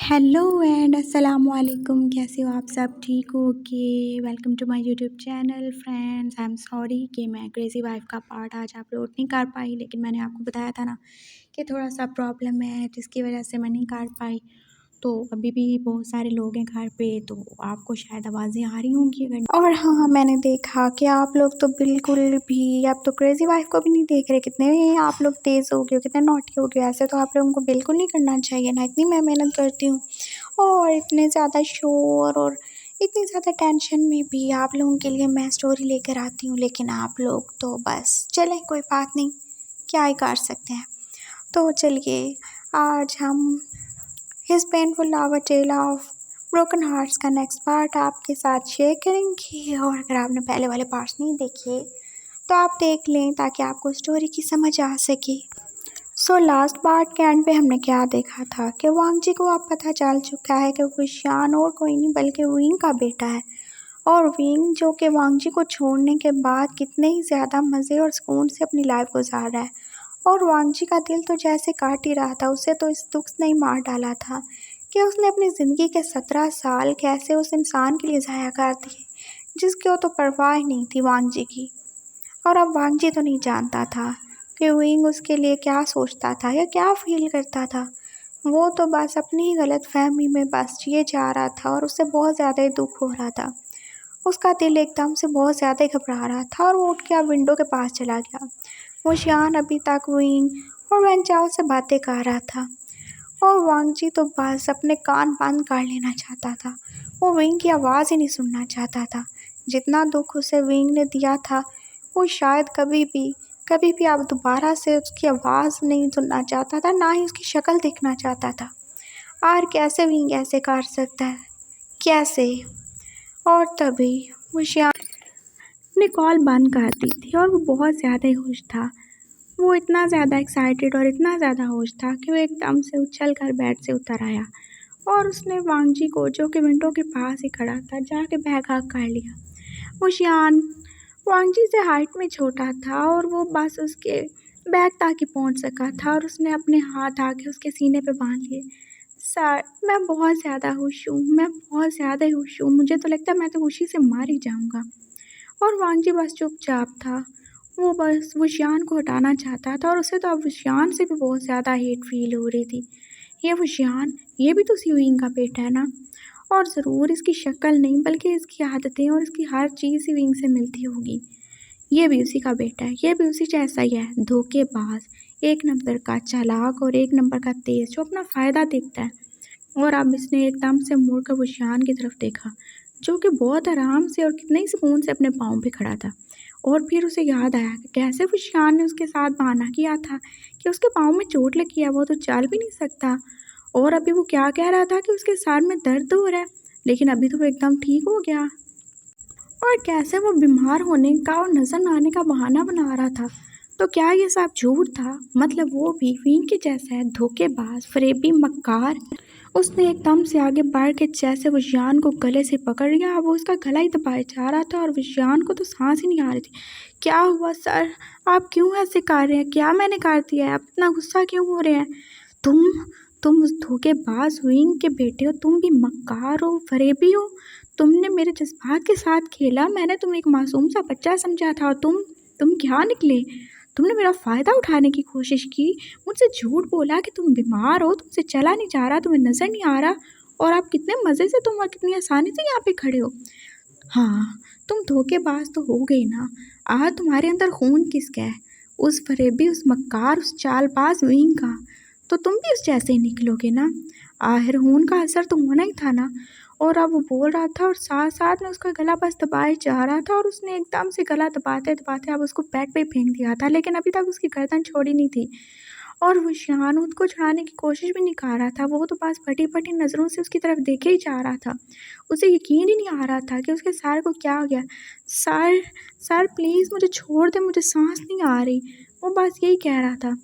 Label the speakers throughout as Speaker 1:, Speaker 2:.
Speaker 1: Hello and अस्सलाम वालेकुम। कैसे हो आप सब? ठीक हो? Okay, welcome to my YouTube channel. Friends, I am sorry कि मैं क्रेज़ी वाइफ का पार्ट आज अपलोड नहीं कर पाई, लेकिन मैंने आपको बताया था ना कि थोड़ा सा प्रॉब्लम है जिसकी वजह से मैं नहीं कर पाई। तो अभी भी बहुत सारे लोग हैं घर पे, तो आपको शायद आवाज़ें आ रही होंगी अगर। और हाँ, मैंने देखा कि आप लोग तो बिल्कुल भी अब तो क्रेज़ी वाइफ को भी नहीं देख रहे। कितने आप लोग तेज़ हो गए हो, कितने नॉटी हो गए हो। ऐसे तो आप लोगों को बिल्कुल नहीं करना चाहिए ना। इतनी मैं मेहनत करती हूँ और इतने ज़्यादा शोर और इतनी ज़्यादा टेंशन में भी आप लोगों के लिए मैं स्टोरी लेकर आती हूँ, लेकिन आप लोग तो बस चलें, कोई बात नहीं, क्या ही कर सकते हैं। तो चलिए, आज हम his painful love tale of broken hearts का नेक्स्ट पार्ट आपके साथ शेयर करेंगे। और अगर आपने पहले वाले पार्ट्स नहीं देखे तो आप देख लें ताकि आपको स्टोरी की समझ आ सके। सो लास्ट पार्ट के एंड पे हमने क्या देखा था कि वांग जी को अब पता चल चुका है कि विशान और कोई नहीं बल्कि विंग का बेटा है। और विंग जो कि वांग जी को छोड़ने के बाद कितने ही ज़्यादा मज़े और सुकून से अपनी लाइफ गुजार रहा है। और वांग जी का दिल तो जैसे काट ही रहा था। उसे तो इस दुख ने ही मार डाला था कि उसने अपनी ज़िंदगी के 17 साल कैसे उस इंसान के लिए ज़ाया कर दिए जिसकी वो तो परवाह ही नहीं थी वांग जी की। और अब वांग जी तो नहीं जानता था कि विंग उसके लिए क्या सोचता था या क्या फील करता था। वो तो बस अपनी ही गलत फहमी में बस जिए जा रहा था और उससे बहुत ज़्यादा ही दुख हो रहा था। उसका दिल एकदम से बहुत ज़्यादा ही घबरा रहा था और वो उठ के अब विंडो के पास चला गया। वो शियान अभी तक विंग और वेंचाओ से बातें कर रहा था और वांग जी तो बस अपने कान बंद कर लेना चाहता था। वो विंग की आवाज़ ही नहीं सुनना चाहता था। जितना दुख उसे विंग ने दिया था वो शायद कभी भी अब दोबारा से उसकी आवाज़ नहीं सुनना चाहता था, ना ही उसकी शक्ल देखना चाहता था। और कैसे विंग ऐसे कर सकता है, कैसे? और तभी वो श्याम ने कॉल बंद कर दी थी और वो बहुत ज़्यादा ही खुश था। वो इतना ज़्यादा एक्साइटेड और इतना ज़्यादा खुश था कि वो एकदम से उछल कर बेड से उतर आया और उसने वांग जी को, जो कि विंडो के पास ही खड़ा था, जाके बैग हग कर लिया। वो शियान वांग जी से हाइट में छोटा था और वो बस उसके बैग तक ही पहुंच सका था और उसने अपने हाथ आके उसके सीने पे बांध लिए। सर, मैं बहुत ज़्यादा खुश हूँ, मैं बहुत ज़्यादा ही खुश हूँ। मुझे तो लगता है मैं तो खुशी से मर ही जाऊँगा। और वांग जी बस चुपचाप था। वो बस वुशियान को हटाना चाहता था और उसे तो अब वुशियान से भी बहुत ज़्यादा हेट फील हो रही थी। ये वुशियान, ये भी तो सीविंग का बेटा है ना? और ज़रूर इसकी शक्ल नहीं बल्कि इसकी आदतें और इसकी हर चीज़ सीविंग से मिलती होगी। ये भी उसी का बेटा है, ये भी उसी जैसा ही है, धोखेबाज, एक नंबर का चालाक और एक नंबर का तेज, जो अपना फ़ायदा देखता है। और अब इसने एकदम से मुड़कर वुशियान की तरफ देखा, जो कि बहुत आराम से और कितने ही सुकून से अपने पाँव पे खड़ा था। और फिर उसे याद आया कि कैसे वुशियान ने उसके साथ बहाना किया था कि उसके पाँव में चोट लगी है, वो तो चल भी नहीं सकता। और अभी वो क्या कह रहा था कि उसके सर में दर्द हो रहा है, लेकिन अभी तो वो एकदम ठीक हो गया। और कैसे वो बीमार होने का और नज़र न आने का बहाना बना रहा था। तो क्या ये सब झूठ था? मतलब वो भी विंग के जैसा है, धोखेबाज, फरेबी, मक्कार। उसने एकदम से आगे बढ़ के जैसे वुशियान को गले से पकड़ लिया। अब वो उसका गला ही दबाए जा रहा था और वुशियान को तो सांस ही नहीं आ रही थी। क्या हुआ सर? आप क्यों ऐसे कर रहे हैं? क्या मैंने कर दिया है? आप इतना गुस्सा क्यों हो रहे हैं? तुम तुम उस धोखेबाज विंग के बेटे हो, तुम भी मक्कार हो, फरेबी हो। तुमने मेरे जज्बात के साथ खेला, मैंने तुम्हें एक मासूम सा बच्चा समझा था और तुम क्या निकले? तुमने मेरा फ़ायदा उठाने की कोशिश की, मुझसे झूठ बोला कि तुम बीमार हो, तुमसे चला नहीं जा रहा, तुम्हें नज़र नहीं आ रहा, और आप कितने मज़े से, तुम और कितनी आसानी से यहाँ पे खड़े हो। हाँ, तुम धोखेबाज तो हो गई ना। तुम्हारे अंदर खून किसका है? उस फरेबी, उस मक्कार, उस चालबाज विंग का। तो तुम भी उस जैसे ही निकलोगे ना। आखिर खून का असर तो होना ही था ना। और अब वो बोल रहा था और साथ साथ में उसका गला बस दबाए जा रहा था और उसने एकदम से गला दबाते दबाते अब उसको बेड पे फेंक दिया था, लेकिन अभी तक उसकी गर्दन छोड़ी नहीं थी। और वो शाहनूद को छुड़ाने की कोशिश भी नहीं कर रहा था। वो तो बस फटी-फटी नज़रों से उसकी तरफ देखे ही जा रहा था। उसे यकीन ही नहीं आ रहा था कि उसके सर को क्या हो गया। सर, सर प्लीज़ मुझे छोड़ दे, मुझे सांस नहीं आ रही। वो बस यही कह रहा था।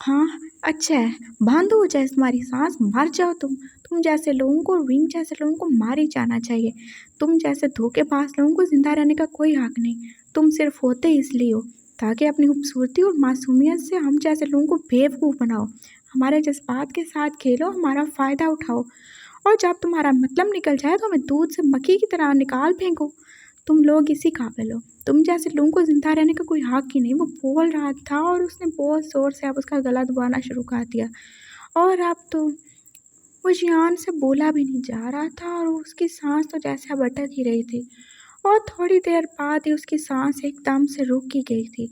Speaker 1: हाँ, अच्छा है, बंद हो जाए तुम्हारी सांस, मर जाओ तुम। तुम जैसे लोगों को, विंग जैसे लोगों को मार ही जाना चाहिए। तुम जैसे धोखेबाज लोगों को ज़िंदा रहने का कोई हक नहीं। तुम सिर्फ होते इसलिए हो ताकि अपनी खूबसूरती और मासूमियत से हम जैसे लोगों को बेवकूफ़ बनाओ, हमारे जज्बात के साथ खेलो, हमारा फ़ायदा उठाओ। और जब तुम्हारा मतलब निकल जाए तो हमें दूध से मक्खी की तरह निकाल फेंको। तुम लोग इसी काबिल हो, तुम जैसे लोगों को जिंदा रहने का कोई हक ही नहीं। वो बोल रहा था और उसने बहुत ज़ोर से अब उसका गला दबाना शुरू कर दिया और अब तो वो जियान से बोला भी नहीं जा रहा था और उसकी सांस तो जैसे अब अटक ही रही थी और थोड़ी देर बाद ही उसकी सांस एकदम से रुक ही गई थी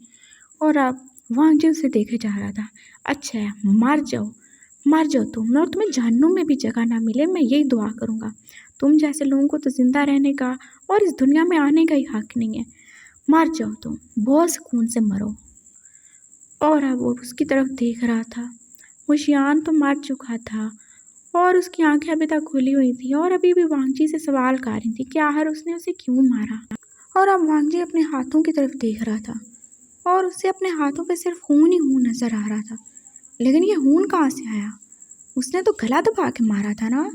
Speaker 1: और अब वांगजी उसे देखे जा रहा था। अच्छा है, मर जाओ तुम और तुम्हें जहन्नुम में भी जगह ना मिले, मैं यही दुआ करूँगा। तुम जैसे लोगों को तो ज़िंदा रहने का और इस दुनिया में आने का ही हक नहीं है। मर जाओ तुम, बहुत सुकून से मरो। और अब वो उसकी तरफ देख रहा था। वो जियान तो मर चुका था और उसकी आंखें अभी तक खुली हुई थी और अभी भी वांगजी से सवाल कर रही थी कि आखिर उसने उसे क्यों मारा। और अब वांगजी अपने हाथों की तरफ देख रहा था और उससे अपने हाथों पे सिर्फ खून ही खून नजर आ रहा था। लेकिन ये खून कहाँ से आया? उसने तो गला दबा के मारा था ना,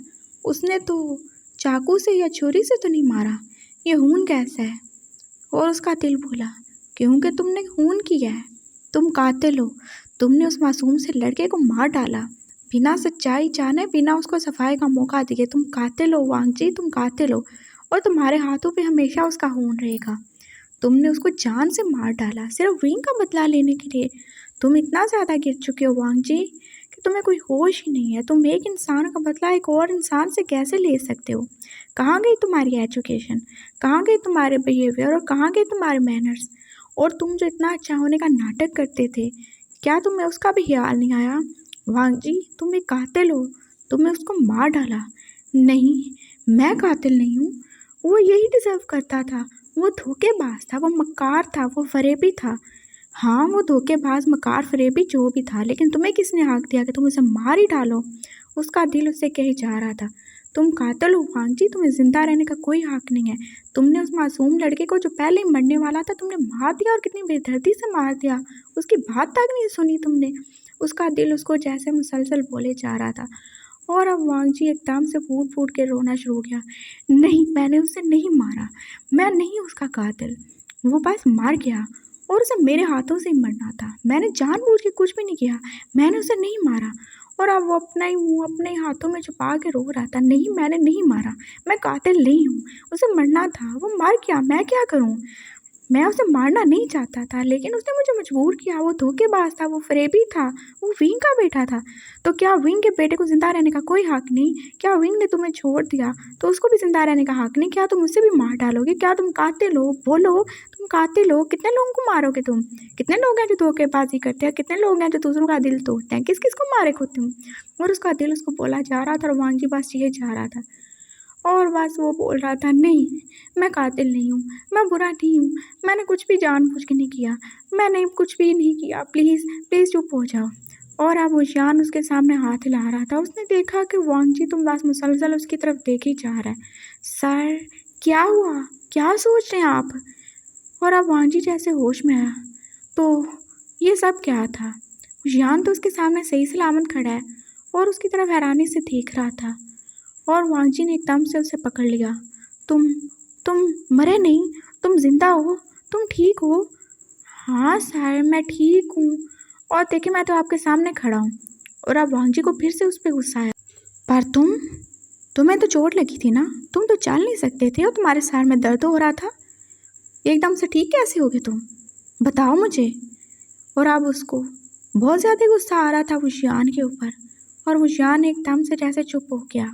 Speaker 1: उसने तो चाकू से या छुरी से तो नहीं मारा। ये खून कैसा है? और उसका दिल बोला, क्योंकि तुमने खून किया है, तुम कातिल हो। तुमने उस मासूम से लड़के को मार डाला बिना सच्चाई जाने, बिना उसको सफाई का मौका दिए। तुम कातिल हो वांगजी, तुम कातिल हो और तुम्हारे हाथों पे हमेशा उसका खून रहेगा। तुमने उसको जान से मार डाला सिर्फ विंग का बदला लेने के लिए। तुम इतना ज़्यादा गिर चुके हो वांगजी कि तुम्हें कोई होश ही नहीं है। तुम एक इंसान का बदला एक और इंसान से कैसे ले सकते हो? कहाँ गई तुम्हारी एजुकेशन, कहाँ गए तुम्हारे बिहेवियर और कहाँ गए तुम्हारे मैनर्स? और तुम जो इतना अच्छा होने का नाटक करते थे, क्या तुम्हें उसका भी ख्याल नहीं आया? वांगजी, तुम एक कातिल हो, तुमने उसको मार डाला। नहीं, मैं कातिल नहीं हूँ, वो यही डिजर्व करता था। वो धोखेबाज था, वो मक्कार था, वो फरेबी था। हाँ, वो धोखेबाज मक्कार फरेबी जो भी था, लेकिन तुम्हें किसने हक दिया कि तुम उसे मार ही डालो? उसका दिल उससे कहे जा रहा था, तुम कातिल हो वांगजी, तुम्हें जिंदा रहने का कोई हक नहीं है। तुमने उस मासूम लड़के को जो पहले ही मरने वाला था, तुमने मार दिया और कितनी बेदर्दी से मार दिया। उसकी बात तक नहीं सुनी तुमने। उसका दिल उसको जैसे मुसलसल बोले जा रहा था और अब वांगजी एकदम से फूट फूट के रोना शुरू हो गया। नहीं, मैंने उसे नहीं मारा, मैं नहीं उसका कातिल। वो बस मर गया और उसे मेरे हाथों से ही मरना था। मैंने जानबूझ के कुछ भी नहीं किया, मैंने उसे नहीं मारा। और अब वो अपना ही मुंह अपने हाथों में छुपा के रो रहा था। नहीं, मैंने नहीं मारा, मैं कातिल नहीं हूँ, उसे मरना था, वो मर गया, मैं क्या करूँ? मैं उसे मारना नहीं चाहता था, लेकिन उसने मुझे मजबूर किया। वो धोखेबाज था, वो फरेबी था, वो विंग का बेटा था। तो क्या विंग के बेटे को जिंदा रहने का कोई हक नहीं? क्या विंग ने तुम्हें छोड़ दिया तो उसको भी जिंदा रहने का हक नहीं? क्या तुम उसे भी मार डालोगे? क्या तुम कातिल हो? बोलो, तुम कातिल हो? कितने लोगों को मारोगे तुम? कितने लोग हैं जो धोखेबाजी करते हैं? कितने लोग हैं जो दूसरों का दिल तोड़ते हैं? किस किस को मारे खुद तुम? और उसका दिल उसको बोला जा रहा था और वांगी बस ये जा रहा था और बस वो बोल रहा था, नहीं, मैं कातिल नहीं हूँ, मैं बुरा नहीं हूँ, मैंने कुछ भी जानबूझ के नहीं किया, मैंने कुछ भी नहीं किया, प्लीज़ प्लीज़ चुप हो जाओ। और अब उजियान उसके सामने हाथ हिला रहा था। उसने देखा कि वांगजी तुम बस मुसलसल उसकी तरफ देख ही जा रहा है। सर, क्या हुआ? क्या सोच रहे हैं आप? और अब वांगजी जैसे होश में आया तो ये सब क्या था? उजियान तो उसके सामने सही सलामत खड़ा है और उसकी तरफ हैरानी से देख रहा था और वांगजी ने एकदम से उसे पकड़ लिया। तुम मरे नहीं, तुम जिंदा हो, तुम ठीक हो? हाँ सर, मैं ठीक हूँ और देखिए मैं तो आपके सामने खड़ा हूँ। और अब वांगजी को फिर से उस पर गुस्सा आया। पर तुम्हें तो चोट लगी थी ना, तुम तो चल नहीं सकते थे और तुम्हारे सर में दर्द हो रहा था, एकदम से ठीक कैसे हो गए तुम? बताओ मुझे। और अब उसको बहुत ज़्यादा गुस्सा आ रहा था वुशियान के ऊपर और वुशियान एकदम से जैसे चुप हो गया।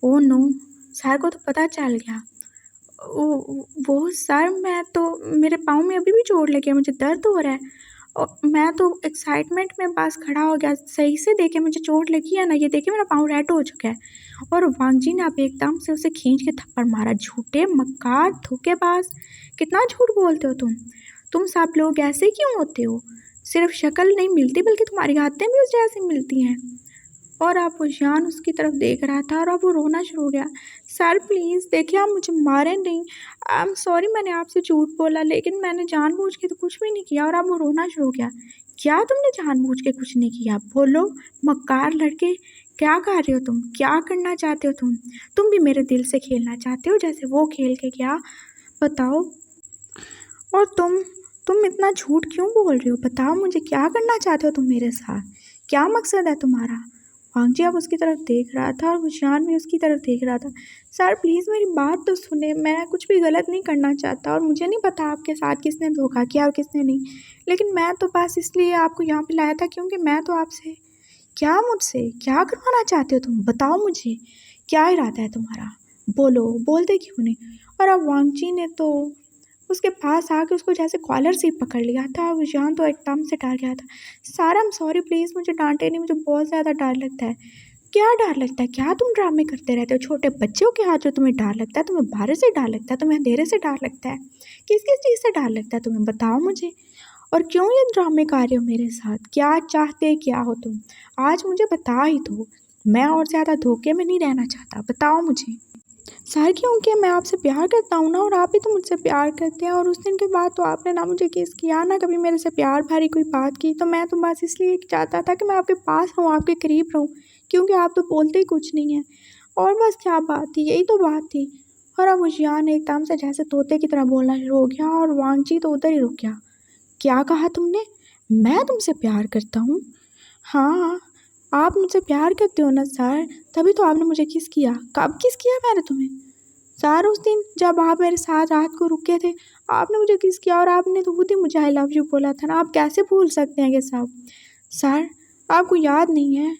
Speaker 1: ओ नो, सर को तो पता चल गया। वो सर, मैं तो, मेरे पाँव में अभी भी चोट लगी है, मुझे दर्द हो रहा है और मैं तो एक्साइटमेंट में पास खड़ा हो गया। सही से देखे, मुझे चोट लगी है ना, ये देखिए मेरा पाँव रेड हो चुका है। और वांगजी ने अब एकदम से उसे खींच के थप्पड़ मारा। झूठे, मक्कार, धोखेबाज, कितना झूठ बोलते हो तुम सब लोग ऐसे क्यों होते हो? सिर्फ शक्ल नहीं मिलती बल्कि तुम्हारी आदतें भी उस जैसी मिलती हैं। और अब उजियान उसकी तरफ देख रहा था और अब वो रोना शुरू हो गया। सर प्लीज़ देखिए, आप मुझे मारे नहीं, आई एम सॉरी, मैंने आपसे झूठ बोला, लेकिन मैंने जानबूझ के तो कुछ भी नहीं किया। और अब वो रोना शुरू हो गया। क्या तुमने जानबूझ के कुछ नहीं किया? बोलो, मक्कार लड़के, क्या कर रहे हो तुम? क्या करना चाहते हो तुम भी मेरे दिल से खेलना चाहते हो जैसे वो खेल के गया? बताओ। और तुम इतना झूठ क्यों बोल रहे हो? बताओ मुझे, क्या करना चाहते हो तुम मेरे साथ? क्या मकसद है तुम्हारा? वांगजी अब उसकी तरफ देख रहा था और वुशियान भी उसकी तरफ देख रहा था। सर प्लीज़ मेरी बात तो सुने, मैं कुछ भी गलत नहीं करना चाहता और मुझे नहीं पता आपके साथ किसने धोखा किया और किसने नहीं, लेकिन मैं तो बस इसलिए आपको यहाँ पे लाया था क्योंकि मैं तो आपसे मुझसे क्या करवाना चाहते हो तुम? बताओ मुझे, क्या इरादा है तुम्हारा? बोलो, बोलते क्यों नहीं? और अब वांगजी ने तो उसके पास आके उसको जैसे कॉलर से ही पकड़ लिया था। वुशियान तो एकदम से डर गया था। Sir I am sorry, please मुझे डांटे नहीं, मुझे बहुत ज़्यादा डर लगता है। क्या डर लगता है? क्या तुम ड्रामे करते रहते हो? छोटे बच्चे हो क्या जो तुम्हें डर लगता है? तुम्हें बाहर से डर लगता है? तुम्हें अंधेरे से डर लगता है? किस किस चीज़ से डर लगता है तुम्हें? बताओ मुझे। और क्यों ये ड्रामे कर रहे हो मेरे साथ? क्या चाहते क्या हो तुम? आज मुझे बता ही दो, मैं और ज़्यादा धोखे में नहीं रहना चाहता, बताओ मुझे। सर क्योंकि मैं आपसे प्यार करता हूँ ना, और आप भी तो मुझसे प्यार करते हैं, और उस दिन के बाद तो आपने ना मुझे किस किया ना कभी मेरे से प्यार भरी कोई बात की, तो मैं तो बस इसलिए चाहता था कि मैं आपके पास रहूँ, आपके करीब रहूँ, क्योंकि आप तो बोलते ही कुछ नहीं हैं। और बस क्या बात थी, यही तो बात थी। और अब वुशियान एकदम से जैसे तोते की तरह बोलना शुरू हो गया और वांगजी तो उधर ही रुक गया। क्या कहा तुमने? मैं तुमसे प्यार करता हूँ? हाँ, आप मुझसे प्यार करते हो ना सर, तभी तो आपने मुझे किस किया। कब किस किया मैंने तुम्हें? सर उस दिन जब आप मेरे साथ रात को रुके थे, आपने मुझे किस किया और आपने तो खुद ही मुझे आई लव यू बोला था ना, आप कैसे भूल सकते हैं ये सब? सर आपको याद नहीं है?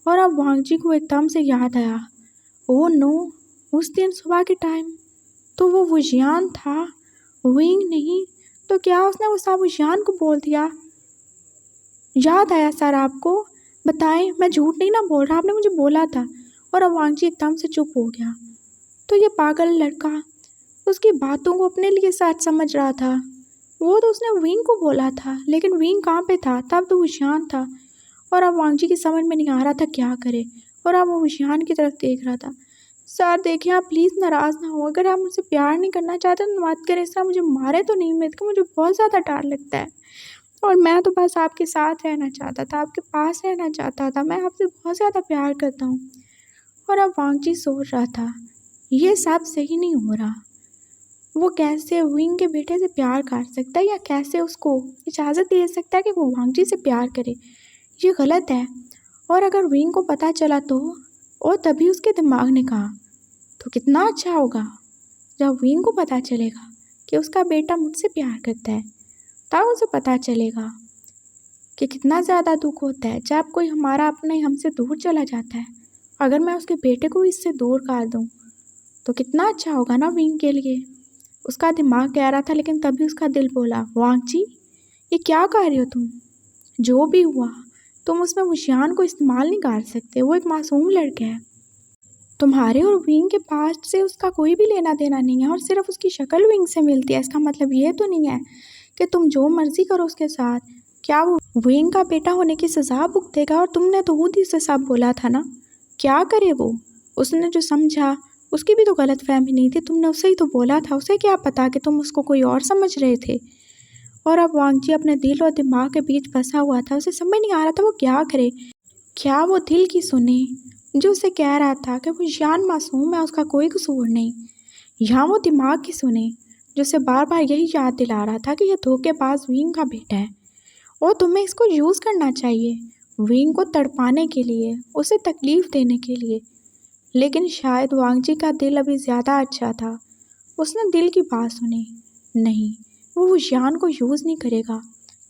Speaker 1: और अब वांगजी को एकदम से याद आया, ओह नो, उस दिन सुबह के टाइम तो वो वुशियान था, विंग नहीं। तो क्या उसने वो सब वुशियान को बोल दिया? याद आया सर आपको? बताएं, मैं झूठ नहीं ना बोल रहा, आपने मुझे बोला था। और अब वांगजी एकदम से चुप हो गया। तो ये पागल लड़का उसकी बातों को अपने लिए सच समझ रहा था। वो तो उसने विंग को बोला था, लेकिन विंग कहाँ पे था? तब तो वुशियान था। और अब वांगजी की समझ में नहीं आ रहा था क्या करे, और अब वो वुशियान की तरफ देख रहा था। सर देखिए, आप प्लीज़ नाराज़ ना हो, अगर आप मुझसे प्यार नहीं करना चाहते तो मत करें, इस तरह मुझे मारे तो नहीं, मेरे को मुझे बहुत ज़्यादा डर लगता है, और मैं तो बस आपके साथ रहना चाहता था, आपके पास रहना चाहता था, मैं आपसे बहुत ज़्यादा प्यार करता हूँ। और अब वांगजी सोच रहा था, ये सब सही नहीं हो रहा। वो कैसे विंग के बेटे से प्यार कर सकता है, या कैसे उसको इजाज़त दे सकता है कि वो वांगजी से प्यार करे? ये गलत है। और अगर विंग को पता चला तो? और तभी उसके दिमाग ने कहा, तो कितना अच्छा होगा जब विंग को पता चलेगा कि उसका बेटा मुझसे प्यार करता है, तब उसे पता चलेगा कि कितना ज़्यादा दुख होता है जब कोई हमारा अपने हमसे दूर चला जाता है। अगर मैं उसके बेटे को इससे दूर कर दूँ तो कितना अच्छा होगा ना विंग के लिए। उसका दिमाग कह रहा था, लेकिन तभी उसका दिल बोला, वांगजी ये क्या कर रही हो तुम? जो भी हुआ तुम उसमें वुशियान को इस्तेमाल नहीं कर सकते, वो एक मासूम लड़का है। तुम्हारे और विंग के पास से उसका कोई भी लेना देना नहीं है, और सिर्फ उसकी शक्ल विंग से मिलती है। इसका मतलब ये तो नहीं है कि तुम जो मर्जी करो उसके साथ। क्या वो विंग का बेटा होने की सज़ा भुगतेगा? और तुमने तो खुद ही से सब बोला था ना। क्या करे वो? उसने जो समझा, उसकी भी तो गलतफहमी नहीं थी, तुमने उसे ही तो बोला था। उसे क्या पता कि तुम उसको कोई और समझ रहे थे। और अब वांगजी अपने दिल और दिमाग के बीच फंसा हुआ था, उसे समझ नहीं आ रहा था वो क्या करे। क्या वो दिल की सुने जो उसे कह रहा था कि वो जान मासूम है, उसका कोई कसूर नहीं, या वो दिमाग की सुने जो उसे बार बार यही याद दिला रहा था कि यह धोखेबाज विंग का बेटा है और तुम्हें इसको यूज़ करना चाहिए विंग को तड़पाने के लिए, उसे तकलीफ़ देने के लिए। लेकिन शायद वांगजी का दिल अभी ज़्यादा अच्छा था, उसने दिल की बात सुनी। नहीं, वो वुशियान को यूज़ नहीं करेगा।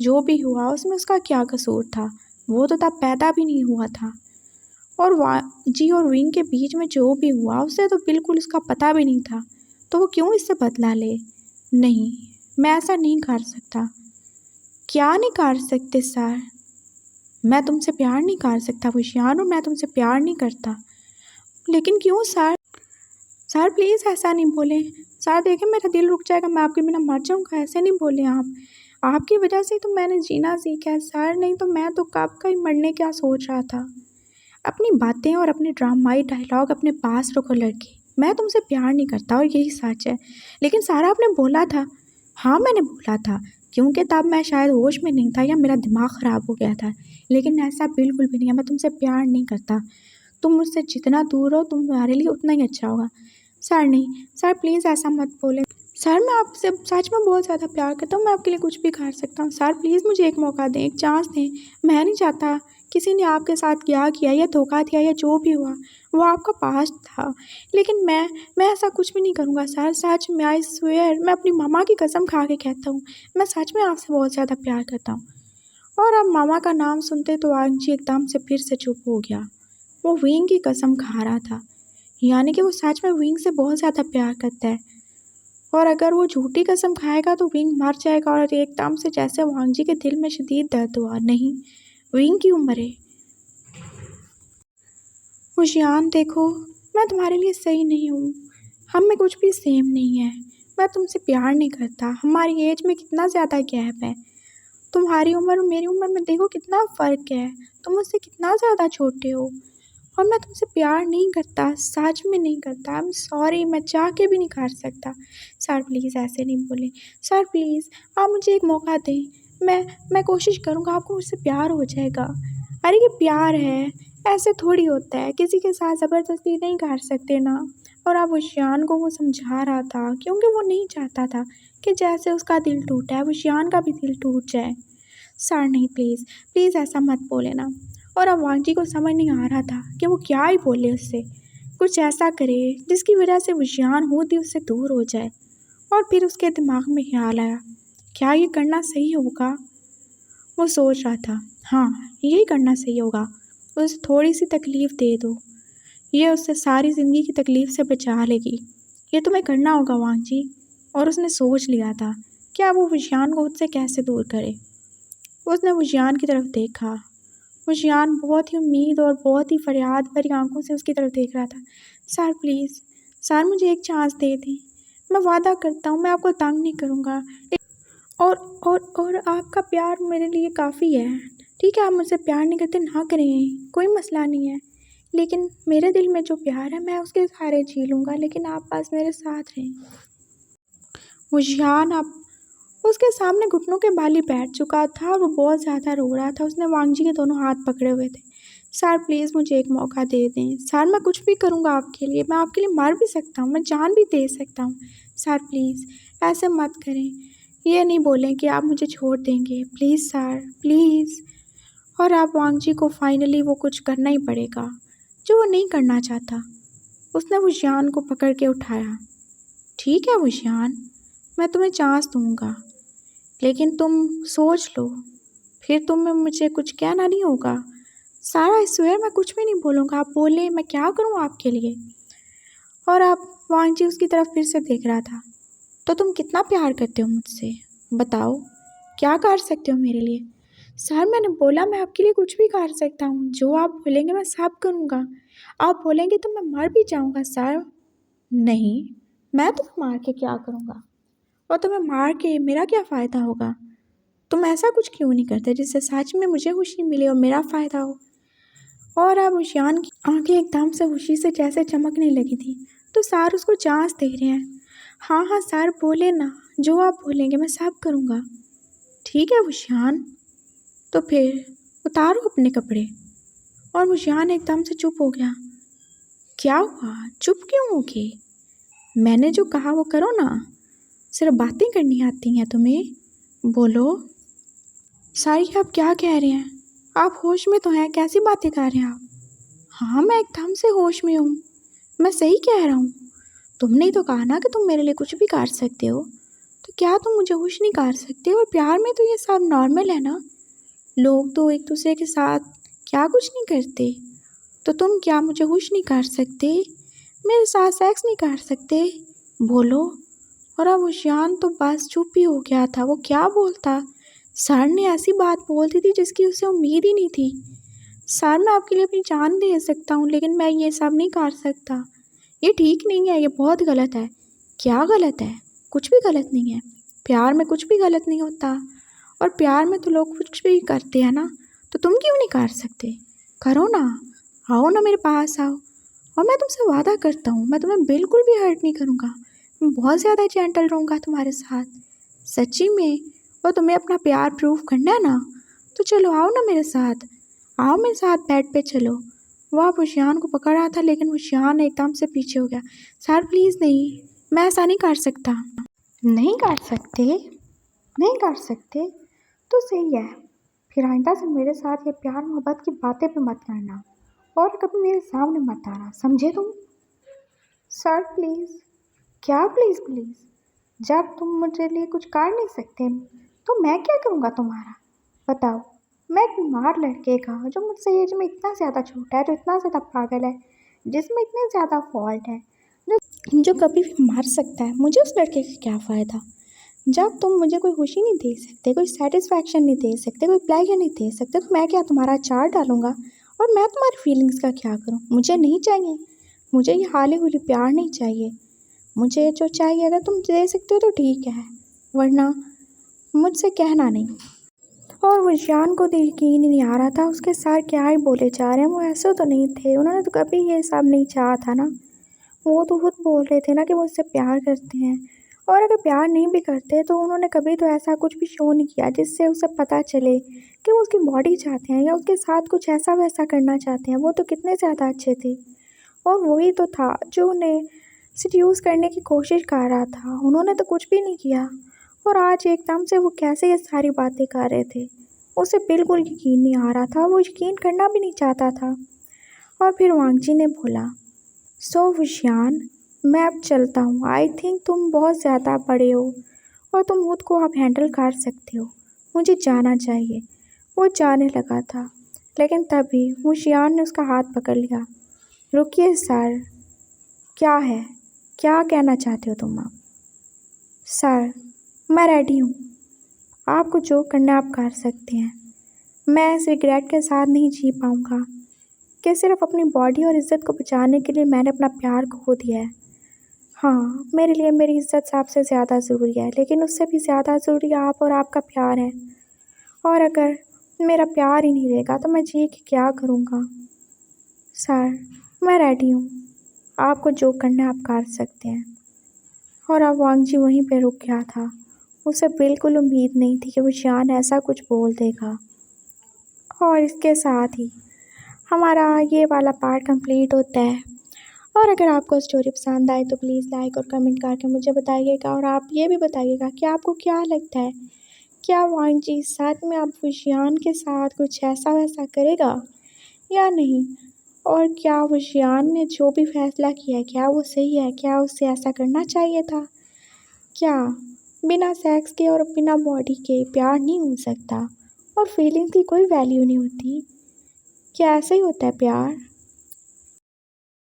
Speaker 1: जो भी हुआ उसमें उसका क्या कसूर था? वो तो तब पैदा भी नहीं हुआ था। और वांगजी और विंग के बीच में जो भी हुआ उसे तो बिल्कुल उसका पता भी नहीं था, तो वो क्यों इससे बदला ले? नहीं, मैं ऐसा नहीं कर सकता। क्या नहीं कर सकते सर? मैं तुमसे प्यार नहीं कर सकता वुशियान, और मैं तुमसे प्यार नहीं करता। लेकिन क्यों सर? सर प्लीज़ ऐसा नहीं बोलें। सर देखें, मेरा दिल रुक जाएगा, मैं आपके बिना मर जाऊँगा, ऐसे नहीं बोलें आप। आपकी वजह से तो मैंने जीना सीखा है सर, नहीं तो मैं तो कब का ही मरने क्या सोच रहा था। अपनी बातें और अपने ड्रामाई डायलॉग अपने पास रखो लड़की, मैं तुमसे प्यार नहीं करता और यही सच है। लेकिन सारा आपने बोला था। हाँ मैंने बोला था, क्योंकि तब मैं शायद होश में नहीं था या मेरा दिमाग ख़राब हो गया था। लेकिन ऐसा बिल्कुल भी नहीं है, मैं तुमसे प्यार नहीं करता। तुम मुझसे जितना दूर हो तुम्हारे लिए उतना ही अच्छा होगा। सर नहीं, सर प्लीज़ ऐसा मत बोलें। सर मैं आपसे सच में बहुत ज़्यादा प्यार करता हूँ, मैं आपके लिए कुछ भी कर सकता हूँ। सर प्लीज़ मुझे एक मौका दें, एक चांस दें। मैं नहीं चाहता किसी ने आपके साथ क्या किया या धोखा दिया या जो भी हुआ वो आपका पास्ट था, लेकिन मैं ऐसा कुछ भी नहीं करूँगा सर। सच में आई स्वेयर, मैं अपनी मामा की कसम खा के कहता हूँ, मैं सच में आपसे बहुत ज़्यादा प्यार करता हूँ। और अब मामा का नाम सुनते तो वांगजी एकदम से फिर से चुप हो गया। वो विंग की कसम खा रहा था, यानी कि वो सच में विंग से बहुत ज़्यादा प्यार करता है। और अगर वो झूठी कसम खाएगा तो विंग मर जाएगा। और एकदम से जैसे वांगजी के दिल में शदीद दर्द हुआ। नहीं, विंग की उम्र है। मुशियान देखो, मैं तुम्हारे लिए सही नहीं हूँ, हम में कुछ भी सेम नहीं है। मैं तुमसे प्यार नहीं करता, हमारी एज में कितना ज़्यादा गैप है। तुम्हारी उम्र और मेरी उम्र में देखो कितना फ़र्क है, तुम मुझसे कितना ज़्यादा छोटे हो। और मैं तुमसे प्यार नहीं करता, सच में नहीं करता। आई एम सॉरी, मैं चाह के भी नहीं कर सकता। सर प्लीज़ ऐसे नहीं बोले, सर प्लीज़ आप मुझे एक मौका दें, मैं कोशिश करूँगा, आपको मुझसे प्यार हो जाएगा। अरे ये प्यार है, ऐसे थोड़ी होता है, किसी के साथ ज़बरदस्ती नहीं कर सकते ना। और अब उशियान को वो समझा रहा था, क्योंकि वो नहीं चाहता था कि जैसे उसका दिल टूटा है उशियान का भी दिल टूट जाए। सर नहीं, प्लीज़ प्लीज़ ऐसा मत बोले ना। और अब वांगजी को समझ नहीं आ रहा था कि वो क्या ही बोले उससे। कुछ ऐसा करे जिसकी वजह से उशियान खुद ही उससे दूर हो जाए। और फिर उसके दिमाग में ख्याल आया, क्या ये करना सही होगा। वो सोच रहा था, हाँ यही करना सही होगा, उसे थोड़ी सी तकलीफ़ दे दो, ये उससे सारी ज़िंदगी की तकलीफ़ से बचा लेगी। ये तुम्हें करना होगा वांगजी। और उसने सोच लिया था कि अब वो उशियान को उससे कैसे दूर करे। उसने उशियान की तरफ देखा। उशियान बहुत ही उम्मीद और बहुत ही फरियाद भरी आंखों से उसकी तरफ देख रहा था। सर प्लीज़, सर मुझे एक चांस दे दें, मैं वादा करता हूँ मैं आपको तंग नहीं करूँगा। और आपका प्यार मेरे लिए काफ़ी है। ठीक है, आप मुझसे प्यार नहीं करते ना करें, कोई मसला नहीं है, लेकिन मेरे दिल में जो प्यार है मैं उसके सहारे जी लूँगा, लेकिन आप बस मेरे साथ रहें। उशियान अब उसके सामने घुटनों के बल ही बैठ चुका था और वो बहुत ज़्यादा रो रहा था। उसने वांगजी के दोनों हाथ पकड़े हुए थे। सर प्लीज़ मुझे एक मौका दे दें, सर मैं कुछ भी करूँगा आपके लिए, मैं आपके लिए मर भी सकता हूँ, मैं जान भी दे सकता हूँ। सर प्लीज़ ऐसे मत करें, ये नहीं बोलें कि आप मुझे छोड़ देंगे, प्लीज़ सर प्लीज़। और अब वांगजी को फाइनली वो कुछ करना ही पड़ेगा जो वो नहीं करना चाहता। उसने उशियान को पकड़ के उठाया। ठीक है उशियान, मैं तुम्हें चांस दूँगा, लेकिन तुम सोच लो, फिर तुम्हें मुझे कुछ कहना नहीं होगा। सारा आई स्वेयर मैं कुछ भी नहीं बोलूँगा, आप बोले मैं क्या करूँ आपके लिए। और अब वांगजी उसकी तरफ फिर से देख रहा था। तो तुम कितना प्यार करते हो मुझसे, बताओ, क्या कर सकते हो मेरे लिए। सर मैंने बोला मैं आपके लिए कुछ भी कर सकता हूँ, जो आप बोलेंगे मैं सब करूँगा। आप बोलेंगे तो मैं मर भी जाऊँगा सर। नहीं, मैं तुम्हें मार के क्या करूँगा, और तुम्हें मार के मेरा क्या फ़ायदा होगा। तुम ऐसा कुछ क्यों नहीं करते जिससे सच में मुझे खुशी मिले और मेरा फ़ायदा हो। और अब उशियान की आंखें एकदम से खुशी से जैसे चमकने लगी थी। तो सर उसको चांस दे रहे हैं। हाँ हाँ सर बोले ना, जो आप बोलेंगे मैं सब करूँगा। ठीक है उशियान, तो फिर उतारो अपने कपड़े। और उशियान एकदम से चुप हो गया। क्या हुआ, चुप क्यों हो गए। मैंने जो कहा वो करो ना, सिर्फ बातें करनी आती हैं तुम्हें, बोलो। सारी आप क्या कह रहे हैं, आप होश में तो हैं, कैसी बातें कर रहे हैं आप। हाँ मैं एकदम से होश में हूँ, मैं सही कह रहा हूँ। तुमने ही तो कहा ना कि तुम मेरे लिए कुछ भी कर सकते हो, तो क्या तुम मुझे खुश नहीं कर सकते। और प्यार में तो ये सब नॉर्मल है ना, लोग तो एक दूसरे के साथ क्या कुछ नहीं करते। तो तुम क्या मुझे खुश नहीं कर सकते, मेरे साथ सेक्स नहीं कर सकते, बोलो। और अब उशियान तो बस चुप ही हो गया था, वो क्या बोलता। सर ने ऐसी बात बोल दी थी जिसकी उसे उम्मीद ही नहीं थी। सर मैं आपके लिए अपनी जान दे सकता हूँ, लेकिन मैं ये सब नहीं कर सकता, ये ठीक नहीं है, ये बहुत गलत है। क्या गलत है, कुछ भी गलत नहीं है, प्यार में कुछ भी गलत नहीं होता। और प्यार में तो लोग कुछ भी करते हैं ना, तो तुम क्यों नहीं कर सकते, करो ना, आओ ना मेरे पास आओ। और मैं तुमसे वादा करता हूँ मैं तुम्हें बिल्कुल भी हर्ट नहीं करूँगा, मैं बहुत ज़्यादा जेंटल रहूँगा तुम्हारे साथ, सच्ची में। और तुम्हें अपना प्यार प्रूव करना है ना, तो चलो आओ ना मेरे साथ, आओ मेरे साथ बेड पे चलो। वो आप उशियान को पकड़ रहा था, लेकिन उशियान एकदम से पीछे हो गया। सर प्लीज़ नहीं, मैं ऐसा नहीं कर सकता। नहीं कर सकते, नहीं कर सकते, तो सही है, फिर आइंदा से मेरे साथ ये प्यार मोहब्बत की बातें भी मत करना और कभी मेरे सामने मत आना, समझे तुम? Sir please. क्या प्लीज़ प्लीज़? जब तुम मुझे लिए कुछ कर नहीं सकते तो मैं क्या करूँगा तुम्हारा? बताओ। मैं एक बीमार लड़के का जो मुझसे एज में इतना ज़्यादा छोटा है, जो इतना ज़्यादा पागल है, जिसमें इतने ज़्यादा फॉल्ट है, जो कभी भी मर सकता है, मुझे उस लड़के का क्या फ़ायदा? जब तुम मुझे कोई खुशी नहीं दे सकते, कोई सेटिस्फैक्शन नहीं दे सकते, कोई प्लेजर नहीं दे सकते, तो मैं क्या तुम्हारा अचार डालूँगा? और मैं तुम्हारी फीलिंग्स का क्या करूँ? मुझे नहीं चाहिए। मुझे ये हाली हुली प्यार नहीं चाहिए। मुझे जो चाहिए अगर तुम दे सकते हो तो ठीक है, वरना मुझसे कहना नहीं। और विशान को तो यकीन ही नहीं आ रहा था, उसके सर क्या ही बोले जा रहे हैं। वो ऐसे तो नहीं थे, उन्होंने तो कभी ये सब नहीं चाहा था ना। वो तो खुद बोल रहे थे ना कि वो उससे प्यार करते हैं, और अगर प्यार नहीं भी करते तो उन्होंने कभी तो ऐसा कुछ भी शो नहीं किया जिससे उसे पता चले कि वो उसकी बॉडी चाहते हैं या उसके साथ कुछ ऐसा वैसा करना चाहते हैं। वो तो कितने ज़्यादा अच्छे थे, और वही तो था जो उन्हें सिड्यूस करने की कोशिश कर रहा था। उन्होंने तो कुछ भी नहीं किया, और आज एकदम से वो कैसे ये सारी बातें कर रहे थे। उसे बिल्कुल यकीन नहीं आ रहा था, वो यकीन करना भी नहीं चाहता था। और फिर वांगजी ने बोला, सो विशियान, मैं अब चलता हूँ। आई थिंक तुम बहुत ज़्यादा बड़े हो और तुम खुद को अब हैंडल कर सकते हो, मुझे जाना चाहिए। वो जाने लगा था, लेकिन तभी विशियान ने उसका हाथ पकड़ लिया। रुकिए सर, क्या है? क्या कहना चाहते हो तुम अब? सर, मैं रेडी हूँ, आपको जो करना आप कर सकते हैं। मैं इस रिग्रेट के साथ नहीं जी पाऊँगा कि सिर्फ अपनी बॉडी और इज़्ज़त को बचाने के लिए मैंने अपना प्यार खो दिया है। हाँ, मेरे लिए मेरी इज़्ज़त सबसे ज़्यादा ज़रूरी है, लेकिन उससे भी ज़्यादा ज़रूरी आप और आपका प्यार है। और अगर मेरा प्यार ही नहीं रहेगा तो मैं जी के क्या करूँगा? सर, मैं रेडी हूँ, आपको जो करना है आप कर सकते हैं। और अब वांगजी वहीं पे रुक गया था। उसे बिल्कुल उम्मीद नहीं थी कि विशान ऐसा कुछ बोल देगा। और इसके साथ ही हमारा ये वाला पार्ट कंप्लीट होता है। और अगर आपको स्टोरी पसंद आए तो प्लीज़ लाइक और कमेंट करके मुझे बताइएगा, और आप ये भी बताइएगा कि आपको क्या लगता है, क्या वांगजी सच में अब विशियान के साथ कुछ ऐसा वैसा करेगा या नहीं? और क्या विशियान ने जो भी फैसला किया है क्या वो सही है? क्या उसे ऐसा करना चाहिए था? क्या बिना सेक्स के और बिना बॉडी के प्यार नहीं हो सकता, और फीलिंग्स की कोई वैल्यू नहीं होती? क्या ऐसा ही होता है प्यार?